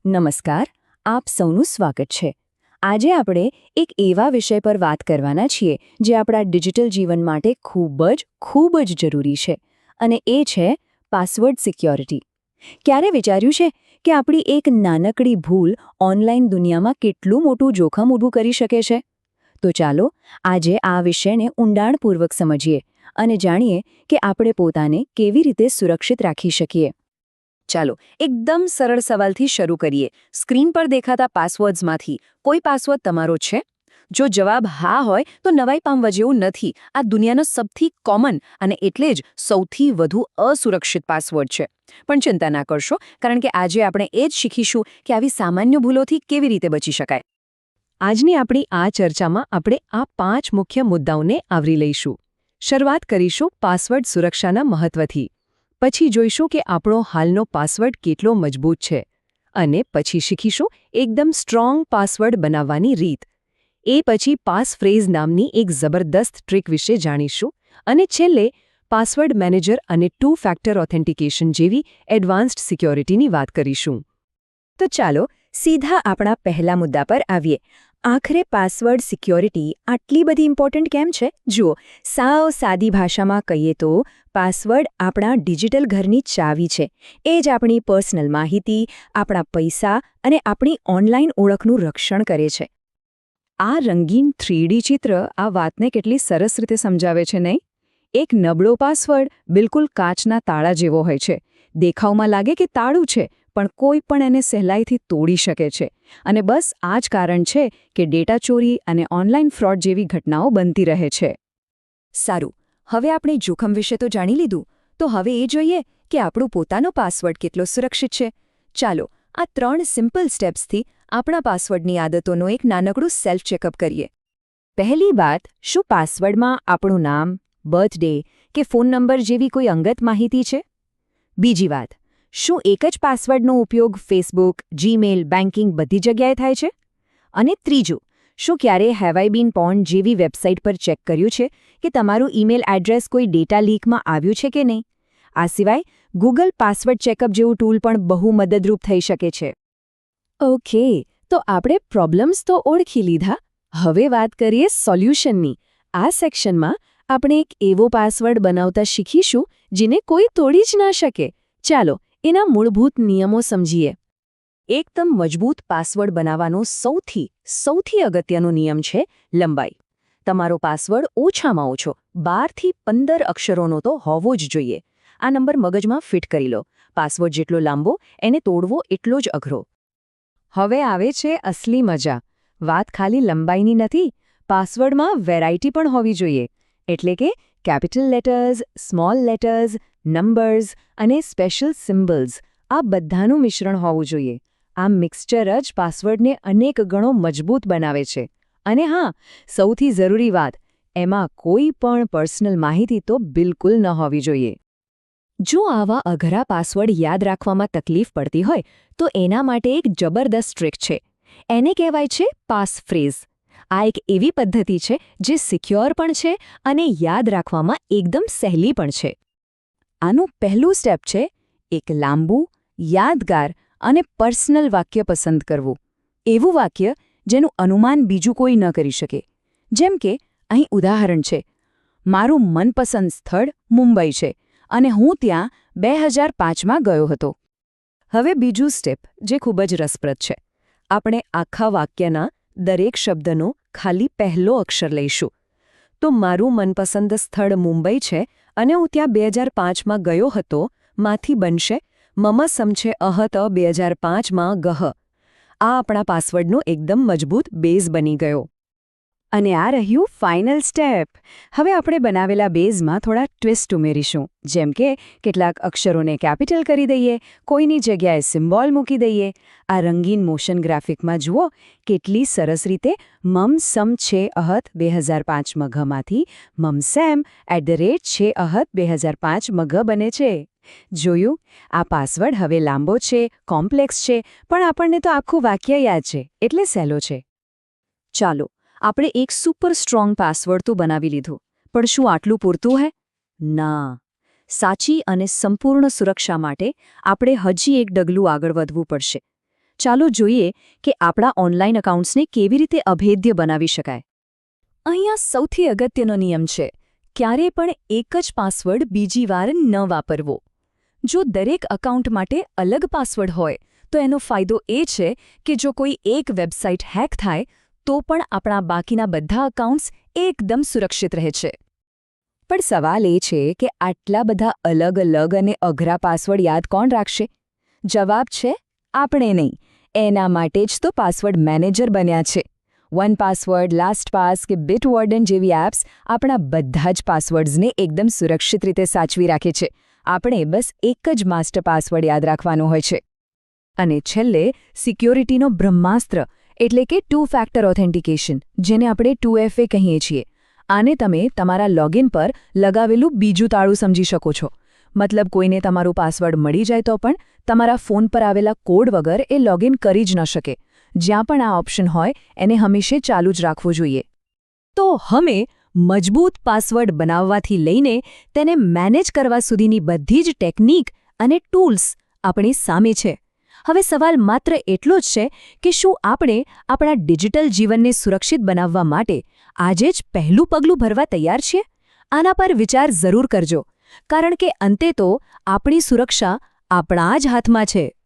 નમસ્કાર, આપ સૌનું સ્વાગત છે. આજે આપણે એક એવા વિષય પર વાત કરવાના છીએ જે આપણા ડિજિટલ જીવન માટે ખૂબ જ જરૂરી છે, અને એ છે પાસવર્ડ સિક્યોરિટી. ક્યારે વિચાર્યું છે કે આપણી એક નાનકડી ભૂલ ઓનલાઈન દુનિયામાં કેટલું મોટું જોખમ ઊભું કરી શકે છે? તો ચાલો આજે આ વિષયને ઊંડાણપૂર્વક સમજીએ અને જાણીએ કે આપણે પોતાને કેવી રીતે સુરક્ષિત રાખી શકીએ. ચાલો એકદમ સરળ સવાલથી શરૂ કરીએ. સ્ક્રીન પર દેખાતા પાસવર્ડ્સમાંથી કોઈ પાસવર્ડ તમારો છે? જો જવાબ હા હોય તો નવાઈ પામવા જેવું નથી. આ દુનિયાનો સૌથી કોમન અને એટલે જ સૌથી વધુ અસુરક્ષિત પાસવર્ડ છે. પણ ચિંતા ના કરશો, કારણ કે આજે આપણે એ જ શીખીશું કે આવી સામાન્ય ભૂલોથી કેવી રીતે બચી શકાય. આજની આપણી આ ચર્ચામાં આપણે આ 5 મુખ્ય મુદ્દાઓને આવરી લઈશું. શરૂઆત કરીશું પાસવર્ડ સુરક્ષાના મહત્વથી. પછી જોઈશું કે આપણો હાલનો પાસવર્ડ કેટલો મજબૂત છે, અને પછી શીખીશું એકદમ સ્ટ્રોંગ પાસવર્ડ બનાવવાની રીત. એ પછી પાસફ્રેઝ નામની એક જબરદસ્ત ટ્રીક વિશે જાણીશું, અને છેલ્લે પાસવર્ડ મેનેજર અને 2 ફેક્ટર ઓથેન્ટિકેશન જેવી એડવાન્સ્ડ સિક્યોરિટીની વાત કરીશું. તો ચાલો સીધા આપણા પહેલા મુદ્દા પર આવીએ. આખરે પાસવર્ડ સિક્યોરિટી આટલી બધી ઇમ્પોર્ટન્ટ કેમ છે? જુઓ, સાવ સાદી ભાષામાં કહીએ તો પાસવર્ડ આપણા ડિજિટલ ઘરની ચાવી છે. એ જ આપણી પર્સનલ માહિતી, આપણા પૈસા અને આપણી ઓનલાઈન ઓળખનું રક્ષણ કરે છે. આ રંગીન 3D ચિત્ર આ વાતને કેટલી સરસ રીતે સમજાવે છે, નહીં? એક નબળો પાસવર્ડ બિલકુલ કાચના તાળા જેવો હોય છે. દેખાવમાં લાગે કે તાળું છે, પણ કોઈ પણ એને સહેલાઈથી તોડી શકે છે. અને બસ આ જ કારણ છે કે ડેટા ચોરી અને ઓનલાઈન ફ્રોડ જેવી ઘટનાઓ બનતી રહે છે. સારું, હવે આપણે જોખમ વિશે તો જાણી લીધું, તો હવે એ જોઈએ કે આપણો પોતાનો પાસવર્ડ કેટલો સુરક્ષિત છે. ચાલો આ 3 સિમ્પલ સ્ટેપ્સથી આપણા પાસવર્ડની આદતોનો એક નાનકડું સેલ્ફ ચેકઅપ કરીએ. પહેલી વાત, શું પાસવર્ડમાં આપણું નામ, બર્થડે કે ફોન નંબર જેવી કોઈ અંગત માહિતી છે? બીજી વાત, શું એક જ પાસવર્ડનો ઉપયોગ ફેસબુક, જીમેલ, બેન્કિંગ બધી જગ્યાએ થાય છે? અને ત્રીજું, શું ક્યારેય હેવ આઈ બીન પૉન્ડ જેવી વેબસાઇટ પર ચેક કર્યું છે કે તમારું ઈમેલ એડ્રેસ કોઈ ડેટા લીકમાં આવ્યું છે કે નહીં? આ સિવાય ગૂગલ પાસવર્ડ ચેકઅપ જેવું ટૂલ પણ બહુ મદદરૂપ થઈ શકે છે. ઓકે, તો આપણે પ્રોબ્લેમ્સ તો ઓળખી લીધા. હવે વાત કરીએ સોલ્યુશનની. આ સેક્શનમાં આપણે એક એવો પાસવર્ડ બનાવતા શીખીશું જેને કોઈ તોડી જ ન શકે. ચાલો એના મૂળભૂત નિયમો સમજીએ. એકદમ મજબૂત પાસવર્ડ બનાવવાનો સૌથી અગત્યનો નિયમ છે લંબાઈ. તમારો પાસવર્ડ ઓછામાં ઓછો 12 થી 15 અક્ષરોનો તો હોવો જ જોઈએ. આ નંબર મગજમાં ફિટ કરી લો. પાસવર્ડ જેટલો લાંબો, એને તોડવો એટલો જ અઘરો. હવે આવે છે અસલી મજા. વાત ખાલી લંબાઈની નથી, પાસવર્ડમાં વેરાયટી પણ હોવી જોઈએ. એટલે કે capital letters, small letters, numbers અને સ્પેશિયલ સિમ્બલ્સ, આ બધાનું મિશ્રણ હોવું જોઈએ. આ મિક્સચર જ પાસવર્ડને અનેક ગણો મજબૂત બનાવે છે. અને હા, સૌથી જરૂરી વાત, એમાં કોઈ પણ પર્સનલ માહિતી તો બિલકુલ ન હોવી જોઈએ. જો આવા અઘરા પાસવર્ડ યાદ રાખવામાં તકલીફ પડતી હોય તો એના માટે એક જબરદસ્ત ટ્રીક છે. એને કહેવાય છે પાસફ્રેઝ. આ એક એવી પદ્ધતિ છે જે સિક્યોર પણ છે અને યાદ રાખવામાં એકદમ સહેલી પણ છે. આનું પહેલું સ્ટેપ છે એક લાંબુ, યાદગાર અને પર્સનલ વાક્ય પસંદ કરવું. એવું વાક્ય જેનું અનુમાન બીજું કોઈ ન કરી શકે. જેમ કે અહીં ઉદાહરણ છે, મારું મનપસંદ સ્થળ મુંબઈ છે અને હું ત્યાં 2005માં ગયો હતો. હવે બીજું સ્ટેપ જે ખૂબ જ રસપ્રદ છે. આપણે આખા વાક્યના દરેક શબ્દનો ખાલી પહેલો અક્ષર લઈશું. તો મારું મનપસંદ સ્થળ મુંબઈ છે અને હું ત્યાં 2005માં ગયો હતો માંથી બનશે મમ સમછે અહત 2005માં ગહ. આ આપણા પાસવર્ડનો એકદમ મજબૂત બેઝ બની ગયો. અને આ રહ્યું ફાઇનલ સ્ટેપ. હવે આપણે બનાવેલા બેઝમાં થોડા ટ્વિસ્ટ ઉમેરીશું. જેમ કે કેટલાક અક્ષરોને કેપિટલ કરી દઈએ, કોઈની જગ્યાએ સિમ્બોલ મૂકી દઈએ. આ રંગીન મોશન ગ્રાફિકમાં જુઓ કેટલી સરસ રીતે મમ સમ છે અહત 2005માં ઘમાંથી મમસેમ @ છે અહત 2005માં ઘ બને છે. જોયું? આ પાસવર્ડ હવે લાંબો છે, કોમ્પ્લેક્સ છે, પણ આપણને તો આખું વાક્ય યાદ છે, એટલે સહેલો છે. ચાલો આપણે એક સુપર સ્ટ્રોંગ પાસવર્ડ તો બનાવી લીધું, પણ શું આટલું પૂરતું હે? ના. સાચી અને સંપૂર્ણ સુરક્ષા માટે આપણે હજી એક ડગલું આગળ વધવું પડશે. ચાલો જોઈએ કે આપણા ઓનલાઈન એકાઉન્ટ્સને કેવી રીતે અભેદ્ય બનાવી શકાય. અહીંયા સૌથી અગત્યનો નિયમ છે, ક્યારેય પણ એક જ પાસવર્ડ બીજી વાર ન વાપરવો. જો દરેક એકાઉન્ટ માટે અલગ પાસવર્ડ હોય તો એનો ફાયદો એ છે કે જો કોઈ એક વેબસાઇટ હેક થાય તો પણ આપણા બાકીના બધા એકાઉન્ટ્સ એકદમ સુરક્ષિત રહે છે. પણ સવાલ એ છે કે આટલા બધા અલગ અલગ અને અઘરા પાસવર્ડ યાદ કોણ રાખશે? જવાબ છે આપણે નહીં. એના માટે જ તો પાસવર્ડ મેનેજર બન્યા છે. OnePassword, LastPass કે Bitwarden જેવી એપ્સ આપણા બધા જ પાસવર્ડ્સને એકદમ સુરક્ષિત રીતે સાચવી રાખે છે. આપણે બસ એક જ માસ્ટર પાસવર્ડ યાદ રાખવાનો હોય છે. અને છેલ્લે સિક્યોરિટીનો બ્રહ્માસ્ત્ર એટલે કે ટુ ફેક્ટર ઓથેન્ટિકેશન, જેને આપણે 2FA કહીએ છીએ. આને તમે તમારા લોગિન પર લગાવેલું બીજું તાળું સમજી શકો છો. મતલબ કોઈને તમારું પાસવર્ડ મળી જાય તો પણ તમારા ફોન પર આવેલા કોડ વગર એ લોગિન કરી જ ન શકે. જ્યાં પણ આ ઓપ્શન હોય એને હંમેશા ચાલુ જ રાખવું જોઈએ. તો હવે મજબૂત પાસવર્ડ બનાવવાથી લઈને તેને મેનેજ કરવા સુધીની બધી જ ટેકનિક અને ટૂલ્સ આપણી સામે છે. હવે સવાલ માત્ર એટલો જ છે કે શું આપણે આપણા ડિજિટલ જીવનને સુરક્ષિત બનાવવા માટે આજે જ પહેલું પગલું ભરવા તૈયાર છીએ? આના પર વિચાર જરૂર કરજો, કારણ કે અંતે તો આપણી સુરક્ષા આપણા જ હાથમાં છે.